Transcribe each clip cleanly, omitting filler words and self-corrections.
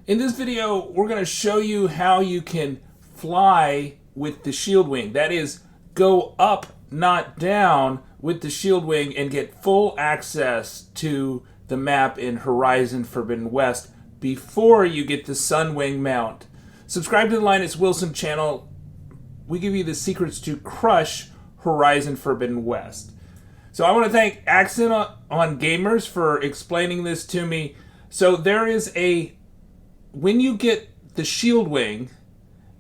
In this video, we're going to show you how you can fly with the Sheildwing. That is, go up, not down, with the Sheildwing and get full access to the map in Horizon Forbidden West before you get the Sunwing mount. Subscribe to the Linus Wilson channel. We give you the secrets to crush Horizon Forbidden West. So I want to thank Accent on Gamers for explaining this to me. So there is when you get the Sheildwing,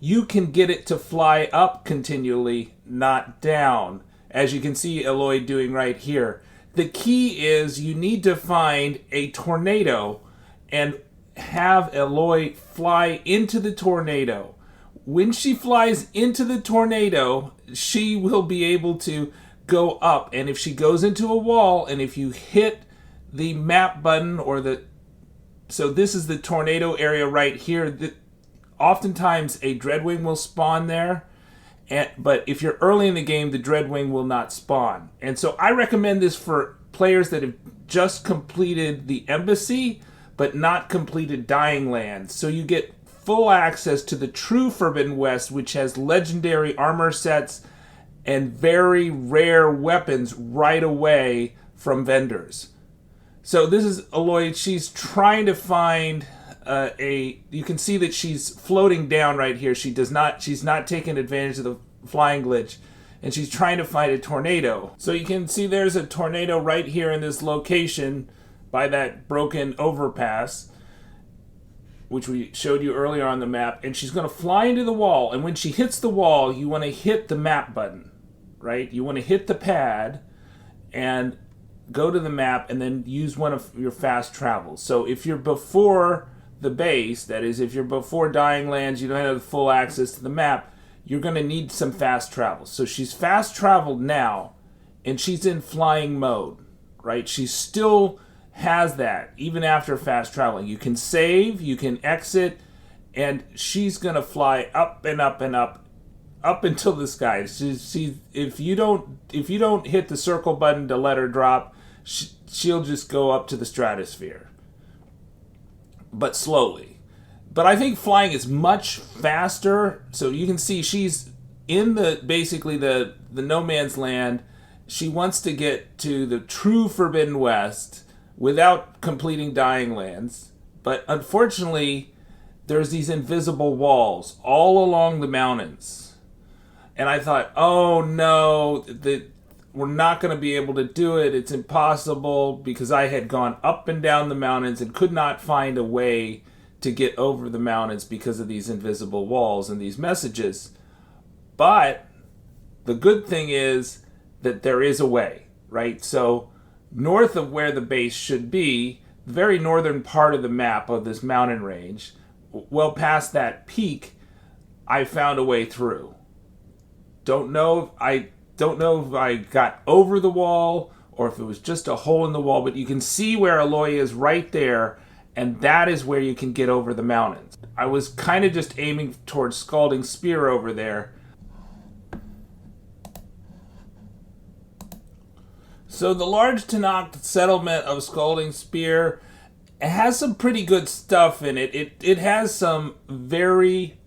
you can get it to fly up continually, not down, as you can see Aloy doing right here. The key is you need to find a tornado and have Aloy fly into the tornado. When she flies into the tornado, she will be able to go up. And if she goes into a wall, and if you hit the map button so this is the tornado area right here. Oftentimes a Dreadwing will spawn there, but if you're early in the game, the Dreadwing will not spawn. And so I recommend this for players that have just completed the embassy, but not completed Dying Lands. So you get full access to the true Forbidden West, which has legendary armor sets and very rare weapons right away from vendors. So this is Aloy. She's trying to find you can see that she's floating down right here. She's not taking advantage of the flying glitch, and she's trying to find a tornado. So you can see there's a tornado right here in this location by that broken overpass, which we showed you earlier on the map, and she's going to fly into the wall. And when she hits the wall, you want to hit the map button, right? You want to hit the pad and go to the map and then use one of your fast travels. So if you're before the base, that is, if you're before Dying Lands, you don't have full access to the map, you're going to need some fast travels. So she's fast traveled now, and she's in flying mode, right? She still has that, even after fast traveling. You can save, you can exit, and she's going to fly up and up and up until the sky. If you don't hit the circle button to let her drop, she'll just go up to the stratosphere, but slowly. But I think flying is much faster. So you can see she's in basically the no man's land. She wants to get to the true Forbidden West without completing Dying Lands, but unfortunately there's these invisible walls all along the mountains. And I thought, oh no, we're not going to be able to do it. It's impossible, because I had gone up and down the mountains and could not find a way to get over the mountains because of these invisible walls and these messages. But the good thing is that there is a way, right? So north of where the base should be, the very northern part of the map of this mountain range, well past that peak, I found a way through. Don't know if I got over the wall or if it was just a hole in the wall, but you can see where Aloy is right there, and that is where you can get over the mountains. I was kind of just aiming towards Scalding Spear over there. So the large Tenakth settlement of Scalding Spear, it has some pretty good stuff in it. It has some very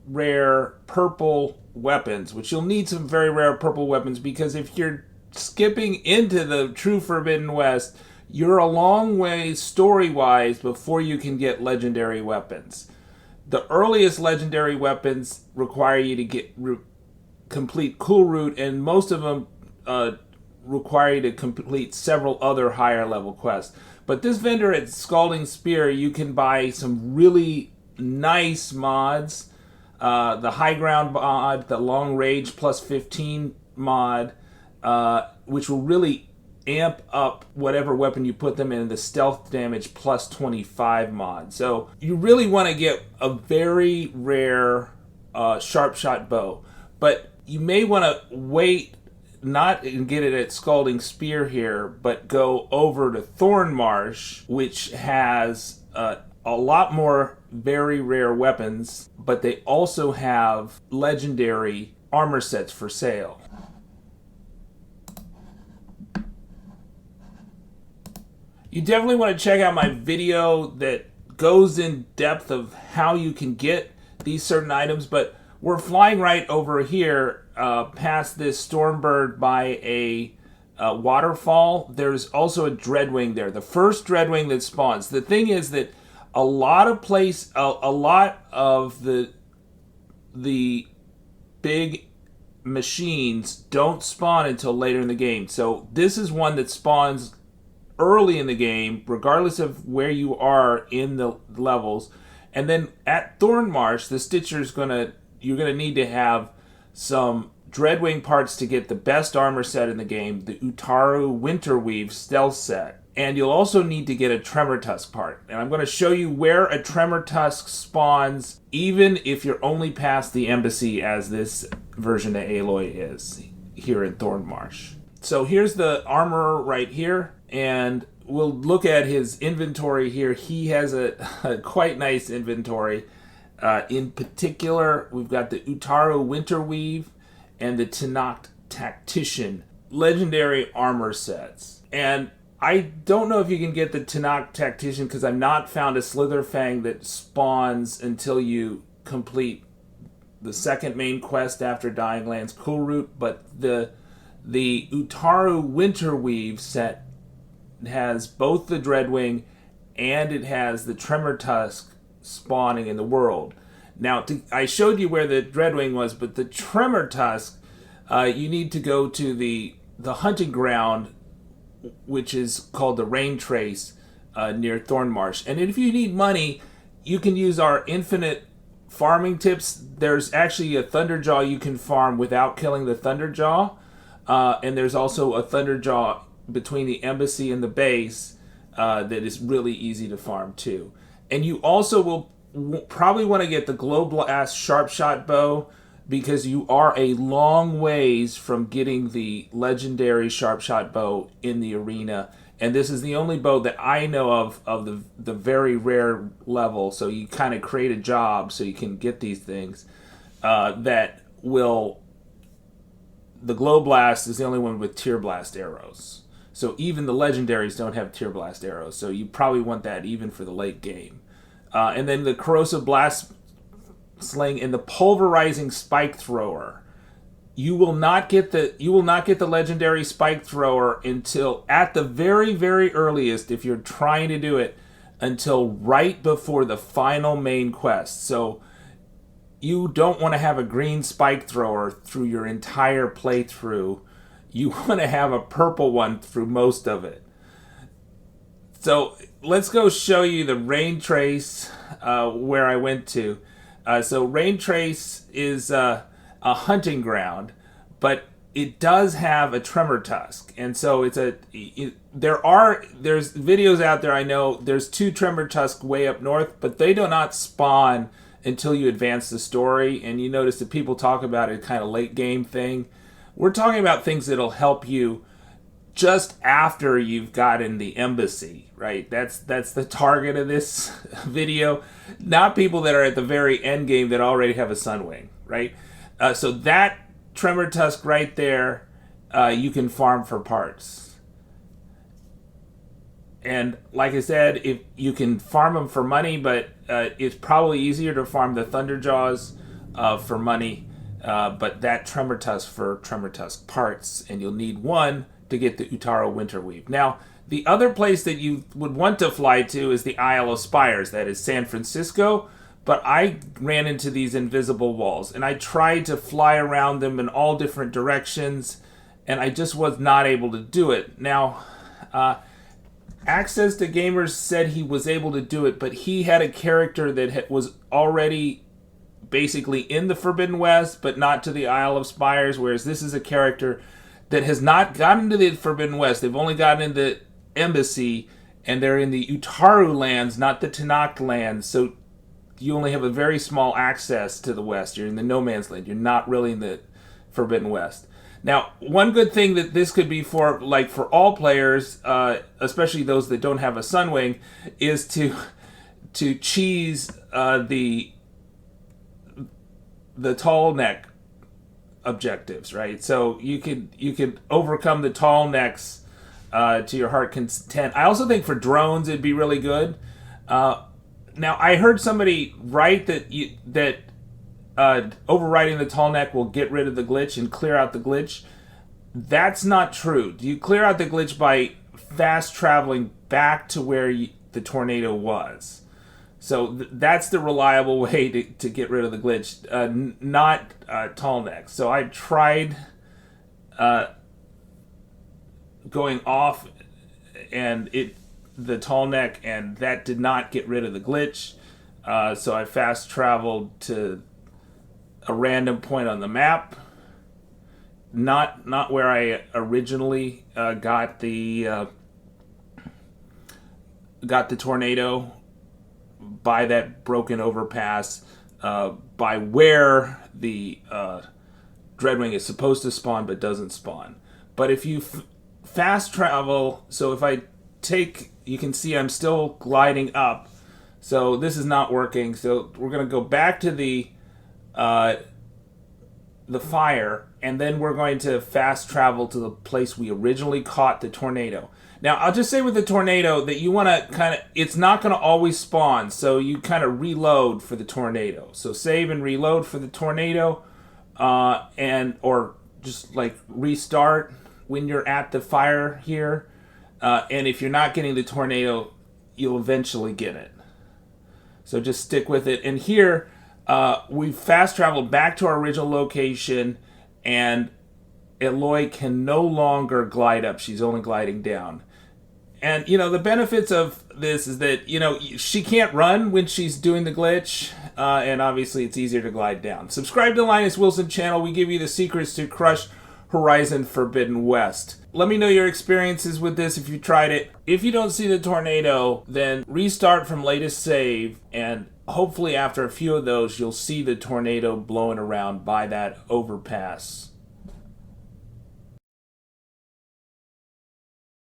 rare purple weapons, which you'll need some very rare purple weapons, because if you're skipping into the true Forbidden West, you're a long way story-wise before you can get legendary weapons. The earliest legendary weapons require you to complete Cool Route, and most of them require you to complete several other higher level quests. But this vendor at Scalding Spear, you can buy some really nice mods. The high ground mod, the long range plus 15 mod, which will really amp up whatever weapon you put them in, the stealth damage plus 25 mod. So you really want to get a very rare sharpshot bow, but you may want to wait, not and get it at Scalding Spear here, but go over to Thornmarsh, which has a lot more very rare weapons, but they also have legendary armor sets for sale. You definitely want to check out my video that goes in depth of how you can get these certain items, but we're flying right over here past this Stormbird by a waterfall. There's also a Dreadwing there, the first Dreadwing that spawns. The thing is that a lot of the big machines don't spawn until later in the game. So this is one that spawns early in the game, regardless of where you are in the levels. And then at Thornmarsh, the Stitcher's you're gonna need to have some Dreadwing parts to get the best armor set in the game, the Utaru Winterweave stealth set. And you'll also need to get a tremortusk part. And I'm going to show you where a tremortusk spawns, even if you're only past the embassy, as this version of Aloy is here in Thornmarsh. So here's the armor right here, and we'll look at his inventory here. He has a quite nice inventory. In particular, we've got the Utaru Winterweave and the Tenakth Tactician legendary armor sets. And I don't know if you can get the Tenakth Tactician because I've not found a Slitherfang that spawns until you complete the second main quest after Dying Lands Cool Root, but the Utaru Winterweave set has both the Dreadwing and it has the Tremortusk spawning in the world. Now, I showed you where the Dreadwing was, but the Tremortusk, you need to go to the hunting ground, which is called the Raintrace near Thornmarsh. And if you need money, you can use our infinite farming tips. There's actually a Thunderjaw you can farm without killing the Thunderjaw. And there's also a Thunderjaw between the embassy and the base that is really easy to farm too. And you also will probably want to get the Glowblast sharpshot bow, because you are a long ways from getting the legendary sharpshot bow in the arena. And this is the only bow that I know of the very rare level. So you kind of create a job so you can get these things that will... The Glowblast is the only one with Tear Blast arrows. So even the legendaries don't have Tear Blast arrows. So you probably want that even for the late game. And then the Corrosive Blast Sling and the Pulverizing Spike Thrower. You will not get the legendary Spike Thrower until, at the very, very earliest, if you're trying to do it, until right before the final main quest. So you don't want to have a green Spike Thrower through your entire playthrough. You want to have a purple one through most of it. So let's go show you the Raintrace where I went to. So Raintrace is a hunting ground, but it does have a Tremortusk, and so there's videos out there. I know there's 2 Tremortusk way up north, but they do not spawn until you advance the story. And you notice that people talk about it kind of late game thing. We're talking about things that'll help you just after you've gotten the embassy, right? That's the target of this video. Not people that are at the very end game that already have a Sunwing, right? So that Tremortusk right there, you can farm for parts. And like I said, if you can farm them for money, but it's probably easier to farm the Thunderjaws for money. But that Tremortusk for Tremortusk parts, and you'll need one to get the Utaru Winterweave. Now, the other place that you would want to fly to is the Isle of Spires, that is San Francisco, but I ran into these invisible walls, and I tried to fly around them in all different directions, and I just was not able to do it. Now, Access to Gamers said he was able to do it, but he had a character that was already basically in the Forbidden West, but not to the Isle of Spires, whereas this is a character that has not gotten to the Forbidden West. They've only gotten in the embassy, and they're in the Utaru lands, not the Tenakth lands, so you only have a very small access to the West. You're in the No Man's Land. You're not really in the Forbidden West. Now, one good thing that this could be for all players, especially those that don't have a Sunwing, is to cheese the tallneck objectives, right? So you could overcome the tallnecks to your heart content. I also think for drones it'd be really good. Now, I heard somebody write that overriding the tallneck will get rid of the glitch and clear out the glitch. That's not true. You clear out the glitch by fast traveling back to where the tornado was. So that's the reliable way to get rid of the glitch, not tallnecks. So I tried going off and the tallneck, and that did not get rid of the glitch. So I fast traveled to a random point on the map, not where I originally got the tornado, by that broken overpass, by where the Dreadwing is supposed to spawn but doesn't spawn. But if you fast travel, so if I take, you can see I'm still gliding up. So this is not working. So we're going to go back to the fire, and then we're going to fast travel to the place we originally caught the tornado. Now, I'll just say with the tornado that you want to kind of, it's not going to always spawn, so you kind of reload for the tornado. So save and reload for the tornado, or just like restart when you're at the fire here. And if you're not getting the tornado, you'll eventually get it. So just stick with it. And here, we've fast traveled back to our original location, and Aloy can no longer glide up. She's only gliding down. And, the benefits of this is that, she can't run when she's doing the glitch, and obviously it's easier to glide down. Subscribe to the Linus Wilson channel. We give you the secrets to crush Horizon Forbidden West. Let me know your experiences with this if you tried it. If you don't see the tornado, then restart from latest save, and hopefully after a few of those, you'll see the tornado blowing around by that overpass.